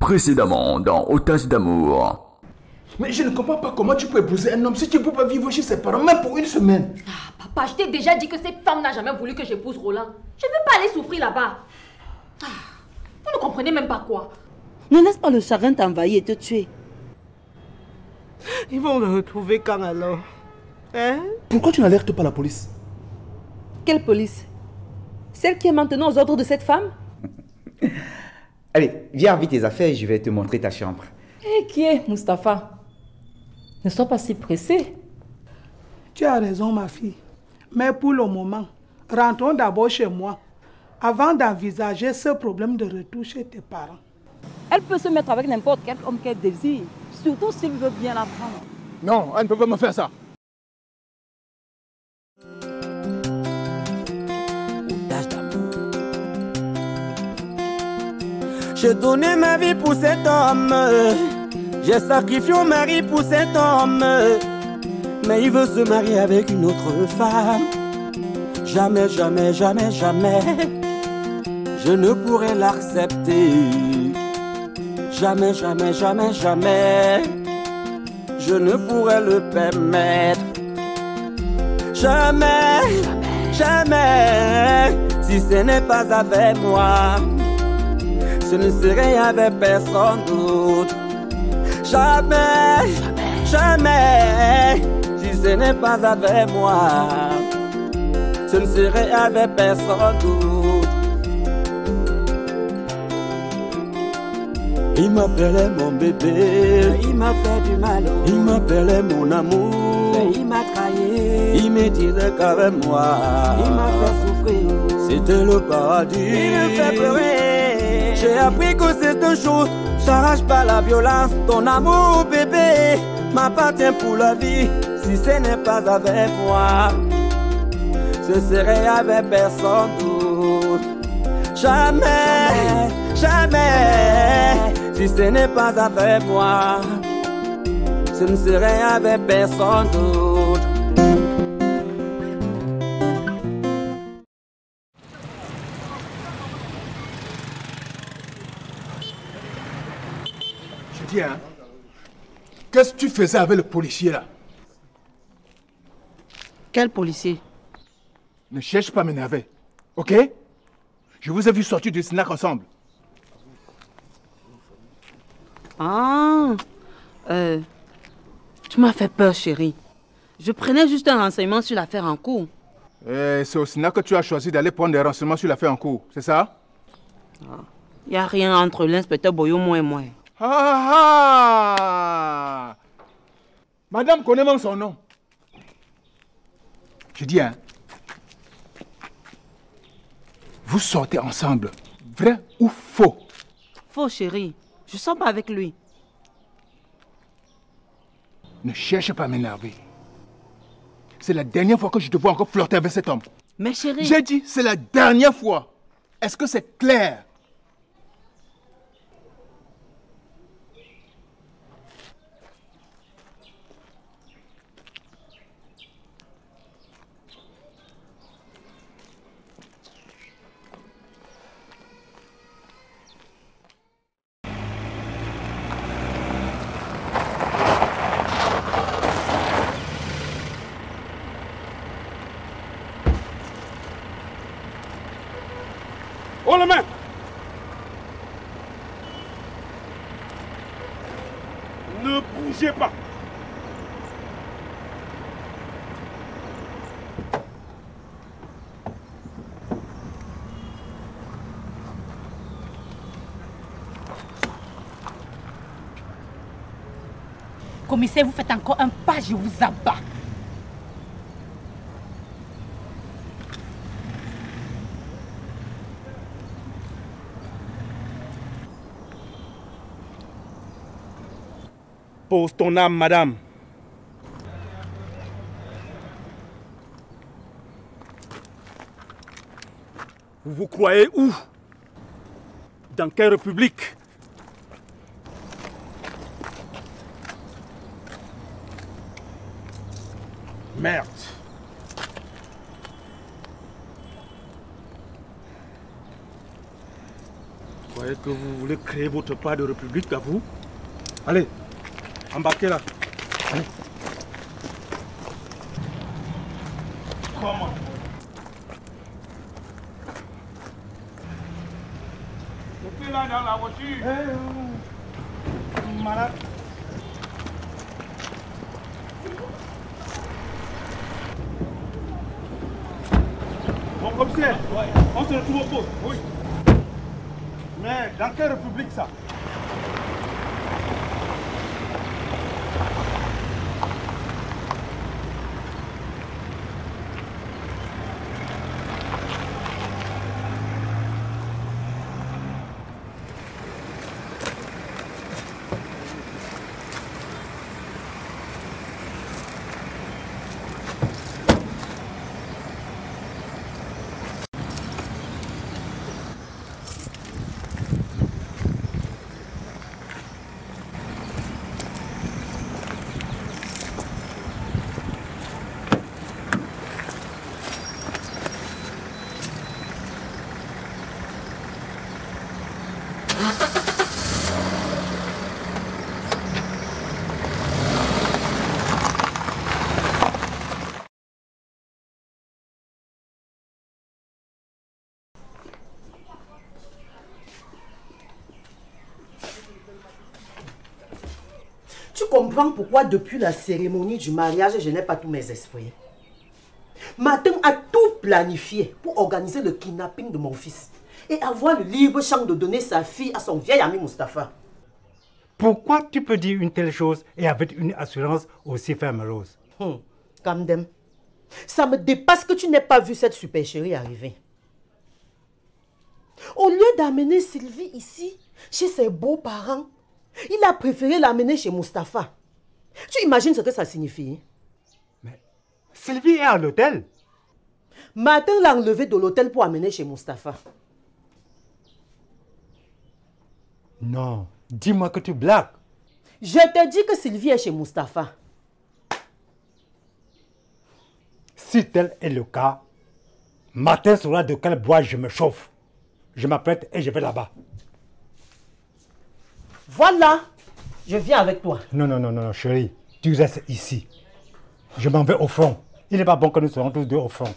Précédemment dans Otage d'amour. Mais je ne comprends pas comment tu peux épouser un homme si tu ne peux pas vivre chez ses parents, même pour une semaine. Ah, papa, je t'ai déjà dit que cette femme n'a jamais voulu que j'épouse Roland. Je ne veux pas aller souffrir là-bas. Ah, vous ne comprenez même pas quoi. Ne laisse pas le chagrin t'envahir et te tuer. Ils vont le retrouver quand alors? Hein? Pourquoi tu n'alertes pas la police? Quelle police? Celle qui est maintenant aux ordres de cette femme? Allez, viens avec tes affaires et je vais te montrer ta chambre. Eh, qui est Mustapha? Ne sois pas si pressé. Tu as raison, ma fille. Mais pour le moment, rentrons d'abord chez moi, avant d'envisager ce problème de retour chez tes parents. Elle peut se mettre avec n'importe quel homme qu'elle désire, surtout s'il veut bien la prendre. Non, elle ne peut pas me faire ça. J'ai donné ma vie pour cet homme. J'ai sacrifié mon mari pour cet homme. Mais il veut se marier avec une autre femme. Jamais, jamais, jamais, jamais je ne pourrai l'accepter. Jamais, jamais, jamais, jamais je ne pourrai le permettre. Jamais, jamais, si ce n'est pas avec moi, ce ne serait avec personne d'autre. Jamais, jamais, si ce n'est pas avec moi, ce ne serait avec personne d'autre. Il m'appelait mon bébé, il m'a fait du mal. Il m'appelait mon amour, il m'a trahi. Il me disait qu'avec moi, il m'a fait souffrir. C'était le paradis. Il me fait pleurer. J'ai appris que c'est une chose, j'arrache pas la violence. Ton amour, bébé, m'appartient pour la vie. Si ce n'est pas avec moi, ce serait avec personne d'autre. Jamais, jamais, si ce n'est pas avec moi, ce ne serait avec personne d'autre. Je dis, hein, qu'est-ce que tu faisais avec le policier là? Quel policier? Ne cherche pas à m'énerver, ok? Je vous ai vu sortir du snack ensemble. Ah, tu m'as fait peur, chérie. Je prenais juste un renseignement sur l'affaire en cours. C'est au snack que tu as choisi d'aller prendre des renseignements sur l'affaire en cours, c'est ça? Il n'y a rien entre l'inspecteur Boyo et moi. Ah! Madame connaît même son nom. Je dis, hein, vous sortez ensemble, vrai ou faux? Faux, chérie. Je sors pas avec lui. Ne cherche pas à m'énerver. C'est la dernière fois que je te vois encore flirter avec cet homme. Mais chérie... J'ai dit, c'est la dernière fois. Est-ce que c'est clair? Oh la main! Ne bougez pas! Commissaire, vous faites encore un pas, je vous abats. Pose ton âme, madame. Vous vous croyez où? Dans quelle république? Merde. croyez que vous voulez créer votre part de république à vous? Allez, embarquez là. Allez. Comment? Montez là dans la voiture. Malade. Bon commissaire, on se retrouve au poste. Oui. Mais dans quelle république ça? Tu comprends pourquoi depuis la cérémonie du mariage, je n'ai pas tous mes esprits. Martin a tout planifié pour organiser le kidnapping de mon fils et avoir le libre champ de donner sa fille à son vieil ami Mustapha. Pourquoi tu peux dire une telle chose et avec une assurance aussi ferme, Rose? Kamdem, ça me dépasse que tu n'aies pas vu cette super chérie arriver. Au lieu d'amener Sylvie ici, chez ses beaux-parents, il a préféré l'amener chez Mustapha. Tu imagines ce que ça signifie? Mais Sylvie est à l'hôtel. Martin l'a enlevé de l'hôtel pour amener chez Mustapha. Non, dis-moi que tu blagues. Je te dis que Sylvie est chez Mustapha. Si tel est le cas, Martin saura de quel bois je me chauffe. Je m'apprête et je vais là-bas. Voilà, je viens avec toi. Non, chérie, tu restes ici. Je m'en vais au front. Il n'est pas bon que nous soyons tous deux au front.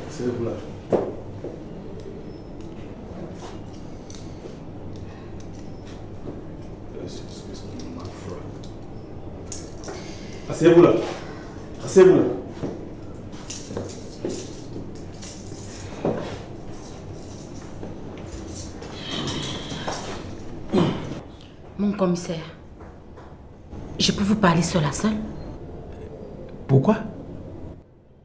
Asseyez-vous là. Asseyez-vous là. Asseyez-vous là. Mon commissaire, je peux vous parler seul à seul? Pourquoi?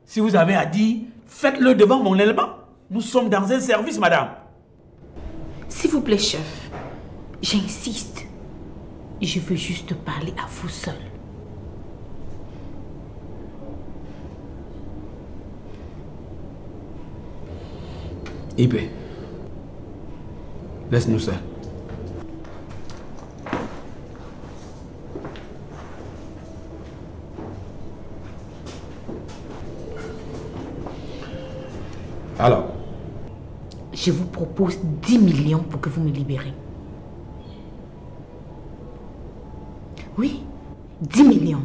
Si vous avez à dire, faites-le devant mon élément. Nous sommes dans un service, madame. S'il vous plaît, chef, j'insiste. Je veux juste parler à vous seul. Ibe, laisse-nous seuls. Alors? Je vous propose 10 millions pour que vous me libérez. Oui, 10 millions.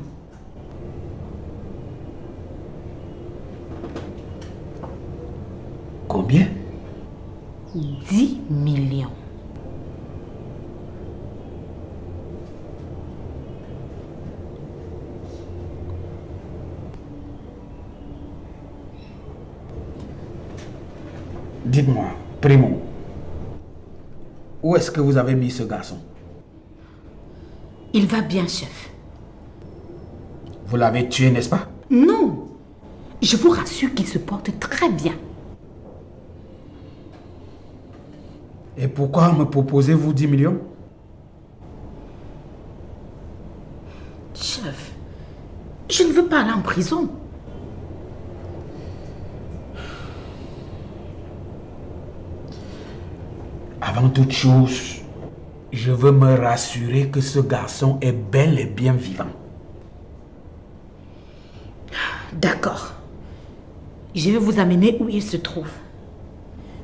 Combien? 10 millions. Dites-moi, Primo, où est-ce que vous avez mis ce garçon? Il va bien, chef. Vous l'avez tué, n'est-ce pas? Non, je vous rassure qu'il se porte très bien. Et pourquoi me proposez-vous 10 millions? Chef, je ne veux pas aller en prison. Avant toute chose, je veux me rassurer que ce garçon est bel et bien vivant. D'accord. Je vais vous amener où il se trouve.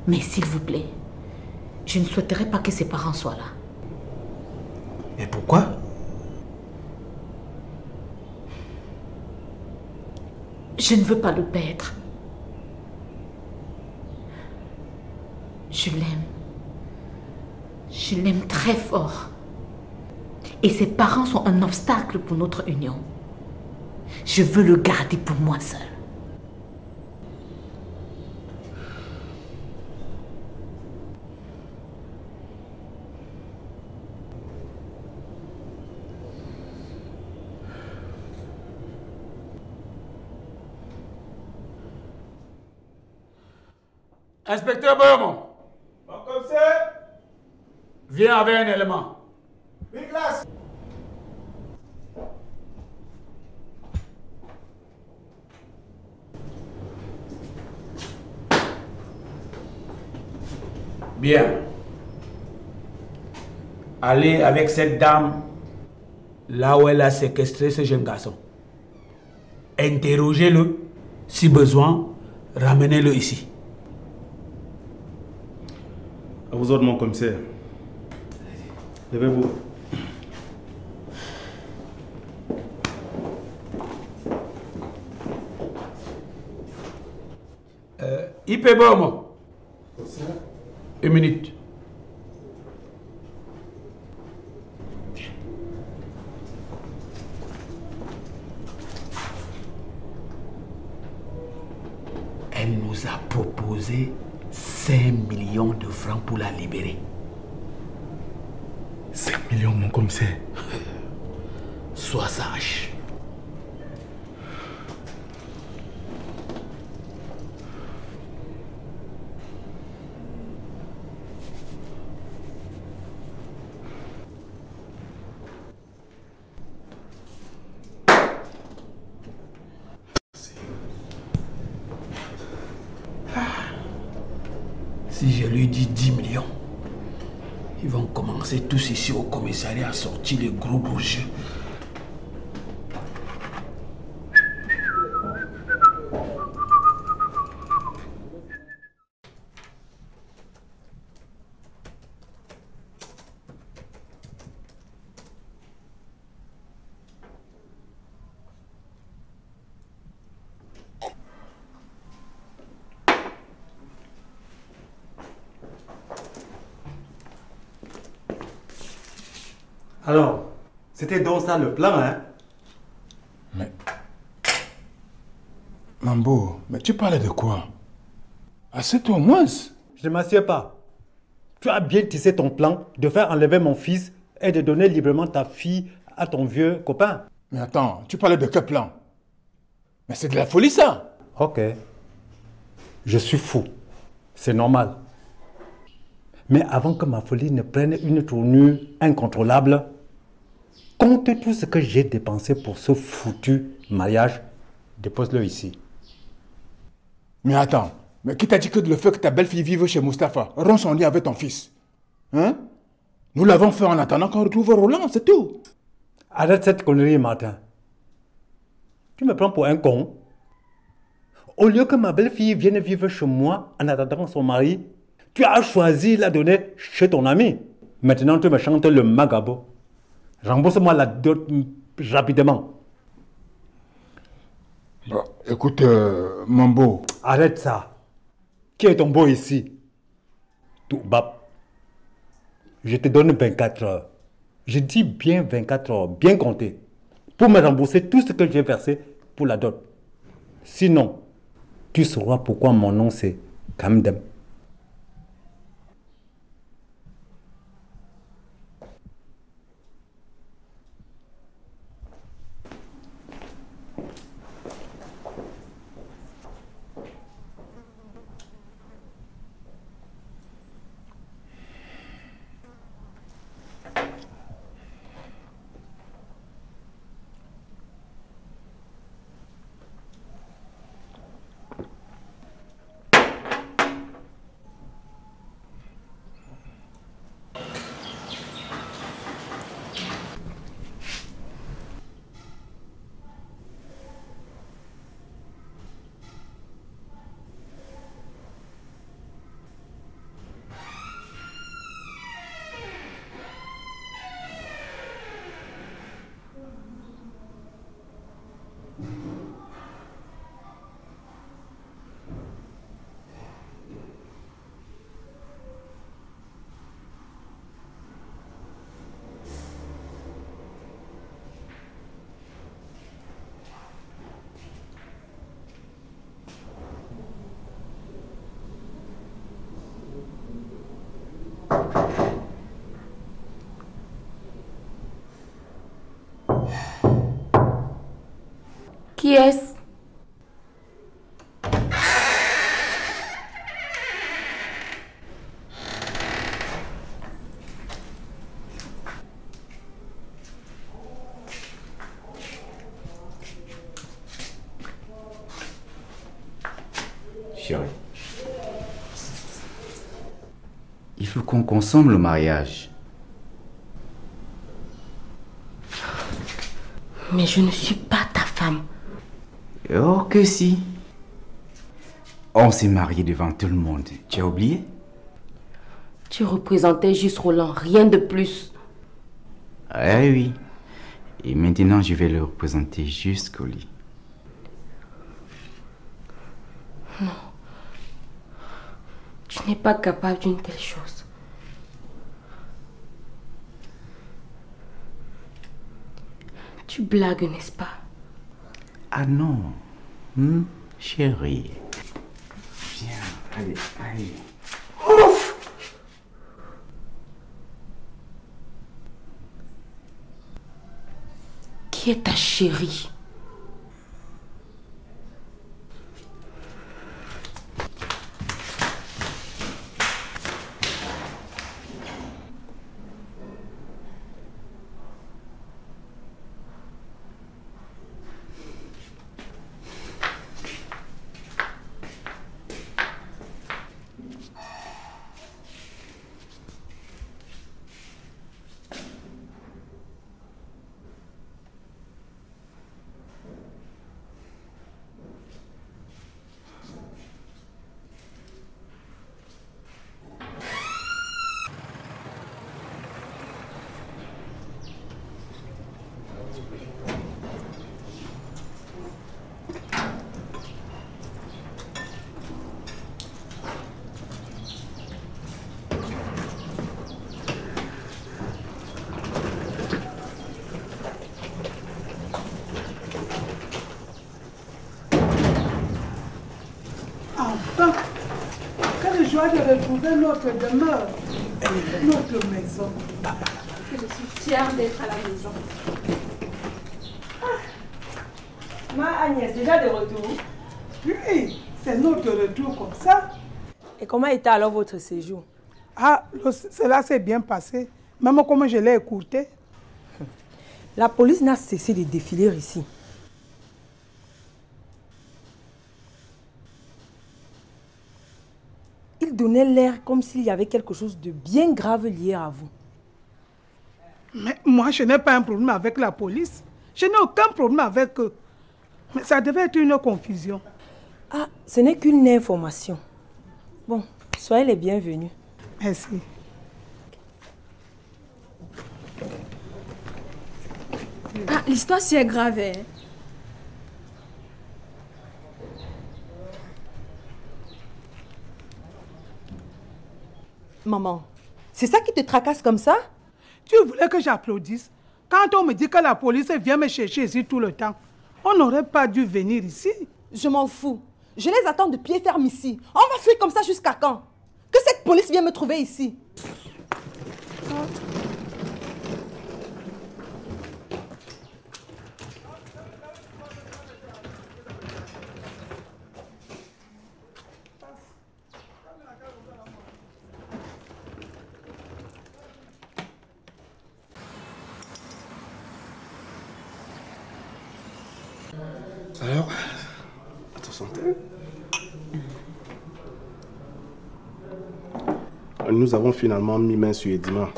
Mais s'il vous plaît, je ne souhaiterais pas que ses parents soient là. Et pourquoi? Je ne veux pas le perdre. Je l'aime. Je l'aime très fort. Et ses parents sont un obstacle pour notre union. Je veux le garder pour moi seul. Inspecteur Boyomon. Comme c'est. Viens avec un élément. Oui, classe. Bien. Allez avec cette dame là où elle a séquestré ce jeune garçon. Interrogez-le. Si besoin, ramenez-le ici. À vos ordres, mon commissaire. Levez-vous. IP Bomo. Une minute. Elle nous a proposé 5 millions de francs pour la libérer. 5 millions, mon commissaire. Sois sage. Si je lui dis 10 millions, ils vont commencer tous ici au commissariat à sortir les gros bourgeois. Alors, c'était donc ça le plan, hein? Mais... Mambo, mais tu parlais de quoi? Assieds-toi au moins. Je ne m'assieds pas. Tu as bien tissé ton plan de faire enlever mon fils et de donner librement ta fille à ton vieux copain. Mais attends, tu parlais de quel plan? Mais c'est de la folie, ça! Ok. Je suis fou. C'est normal. Mais avant que ma folie ne prenne une tournure incontrôlable, compte tout ce que j'ai dépensé pour ce foutu mariage, dépose-le ici. Mais attends, mais qui t'a dit que le fait que ta belle-fille vive chez Mustapha rompt son lien avec ton fils? Hein? Nous l'avons fait en attendant qu'on retrouve Roland, c'est tout. Arrête cette connerie, Martin. Tu me prends pour un con. Au lieu que ma belle-fille vienne vivre chez moi en attendant son mari, tu as choisi de la donner chez ton ami. Maintenant, tu me chantes le magabo. Rembourse-moi la dot rapidement. Bon, écoute, Mambo. Arrête ça. Qui est ton beau ici? Tout bap. Je te donne 24 heures. Je dis bien 24 heures, bien compté, pour me rembourser tout ce que j'ai versé pour la dot. Sinon, tu sauras pourquoi mon nom c'est Kamdem. Qui est-ce? Chérie, il faut qu'on consomme le mariage. Mais je ne suis pas ta femme. Oh que si. On s'est mariés devant tout le monde. Tu as oublié? Tu représentais juste Roland, rien de plus. Ah oui. Et maintenant, je vais le représenter jusqu'au lit. Non. Tu n'es pas capable d'une telle chose. Tu blagues, n'est-ce pas? Ah non. Chérie. Viens, allez, allez. Ouf! Qui est ta chérie? Enfin, quelle joie de retrouver notre demeure, notre maison. Je suis fière d'être à la maison. Ma Agnès, déjà de retour? Oui, c'est notre retour comme ça. Et comment était alors votre séjour? Ah, cela s'est bien passé, même comme je l'ai écourté. La police n'a cessé de défiler ici. Il donnait l'air comme s'il y avait quelque chose de bien grave lié à vous. Mais moi, je n'ai pas un problème avec la police. Je n'ai aucun problème avec eux. Mais ça devait être une confusion. Ah, ce n'est qu'une information. Bon, soyez les bienvenus. Merci. Ah, l'histoire si est grave, hein? Maman, c'est ça qui te tracasse comme ça? Tu voulais que j'applaudisse? Quand on me dit que la police vient me chercher ici tout le temps, on n'aurait pas dû venir ici. Je m'en fous. Je les attends de pied ferme ici. On va fuir comme ça jusqu'à quand? Que cette police vienne me trouver ici. Alors, à ta santé. Nous avons finalement mis main sur Edima.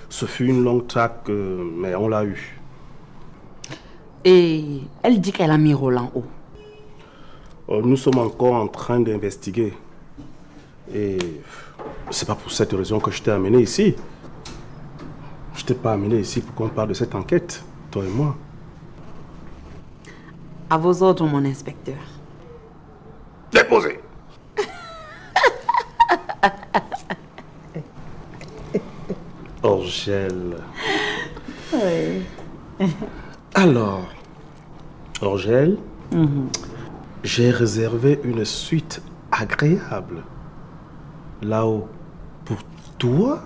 Ce fut une longue traque, mais on l'a eu. Et elle dit qu'elle a mis Roland où? Nous sommes encore en train d'investiguer. Et c'est pas pour cette raison que je t'ai amené ici. Je t'ai pas amené ici pour qu'on parle de cette enquête, toi et moi. À vos ordres, mon inspecteur. Déposé. Orgel. Oui. Alors, Orgel, j'ai réservé une suite agréable là-haut pour toi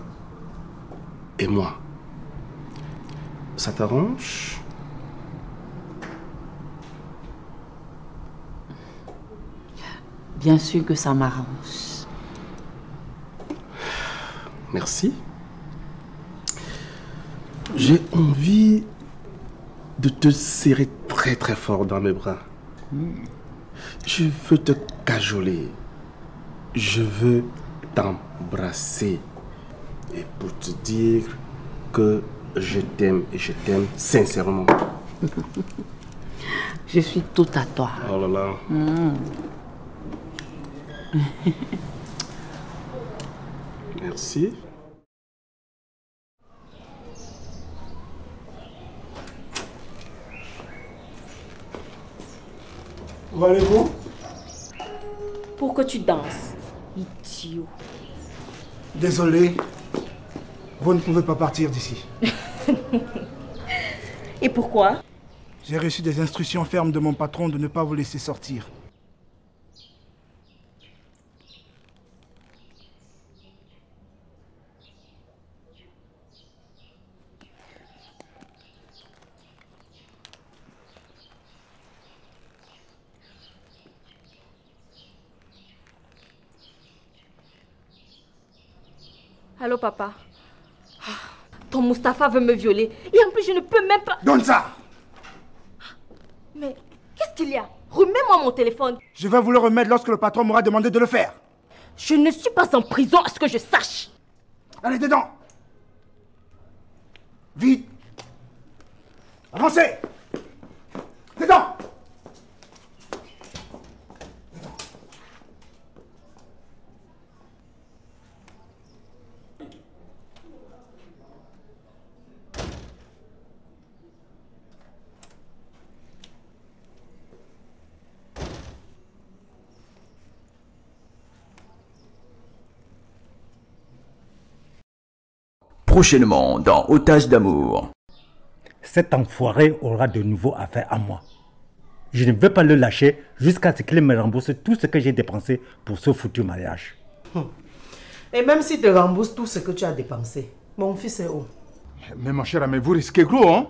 et moi. Ça t'arrange? Bien sûr que ça m'arrange. Merci. J'ai envie de te serrer très très fort dans mes bras. Je veux te cajoler. Je veux t'embrasser. Et pour te dire que je t'aime et je t'aime sincèrement. Je suis tout à toi. Oh là là. Merci. Où allez-vous? Pourquoi tu danses, idiot? Désolé. Vous ne pouvez pas partir d'ici. Et pourquoi? J'ai reçu des instructions fermes de mon patron de ne pas vous laisser sortir. Allô, papa? Ton Mustapha veut me violer. Et en plus, je ne peux même pas... Donne ça! Mais qu'est-ce qu'il y a? Remets-moi mon téléphone. Je vais vous le remettre lorsque le patron m'aura demandé de le faire. Je ne suis pas en prison à ce que je sache. Allez, dedans! Vite! Avancez! Dedans! Prochainement dans Otage d'amour. Cet enfoiré aura de nouveau affaire à moi. Je ne vais pas le lâcher jusqu'à ce qu'il me rembourse tout ce que j'ai dépensé pour ce foutu mariage. Et même si tu rembourses tout ce que tu as dépensé, mon fils est où? Mais mon cher ami, vous risquez gros, hein?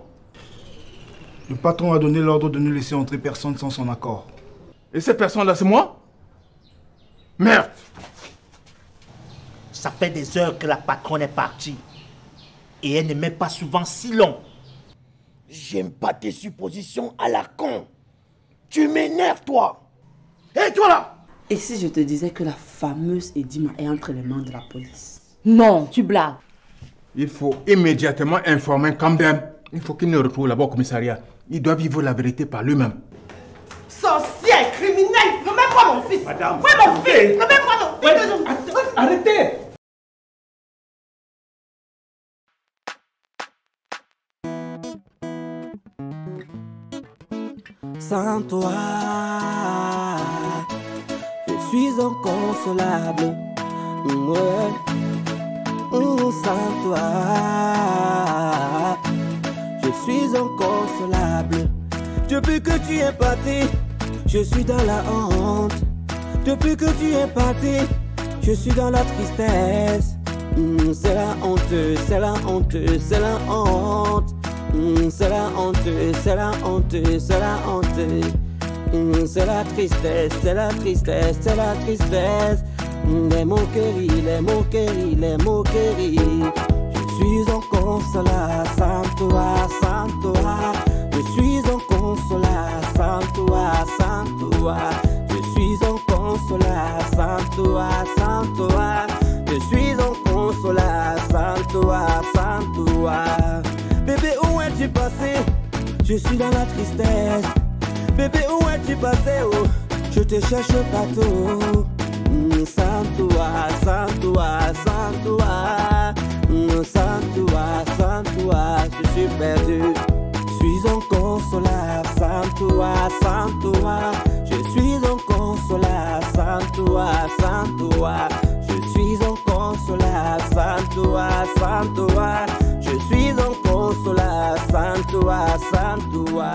Le patron a donné l'ordre de ne laisser entrer personne sans son accord. Et cette personne-là, c'est moi? Merde! Ça fait des heures que la patronne est partie. Et elle ne met pas souvent si long. J'aime pas tes suppositions à la con. Tu m'énerves, toi. Hé, toi là! Et si je te disais que la fameuse Edima est entre les mains de la police? Non, tu blagues. Il faut immédiatement informer Camden. Il faut qu'il nous retrouve là-bas au commissariat. Il doit vivre la vérité par lui-même. Sorcier, criminel, remets-moi mon fils. Madame. Oui, mon fils. Remets-moi mon fils. Arrêtez. Sans toi, je suis inconsolable. Ouais. Sans toi, je suis inconsolable. Depuis que tu es parti, je suis dans la honte. Depuis que tu es parti, je suis dans la tristesse. C'est la honte, c'est la honte, c'est la honte. C'est la honte, c'est la honte, c'est la honte. C'est la tristesse, c'est la tristesse, c'est la tristesse. Les moqueries, les moqueries, les moqueries. Je suis inconsolable sans toi, sans toi. Je suis inconsolable sans toi, sans toi. Je suis inconsolable sans toi, sans toi. Je suis inconsolable sans toi, sans toi. Bébé, où es-tu passé? Je suis dans la tristesse. Bébé, où es-tu passé? Oh, je te cherche partout. Sans toi, sans toi, sans toi. Sans toi, sans toi, je suis perdu. Je suis inconsolable sans toi, sans toi. Je suis inconsolable sans toi, sans toi. Je suis inconsolable sans toi, sans toi. Je suis inconsolable sans toi, sans toi.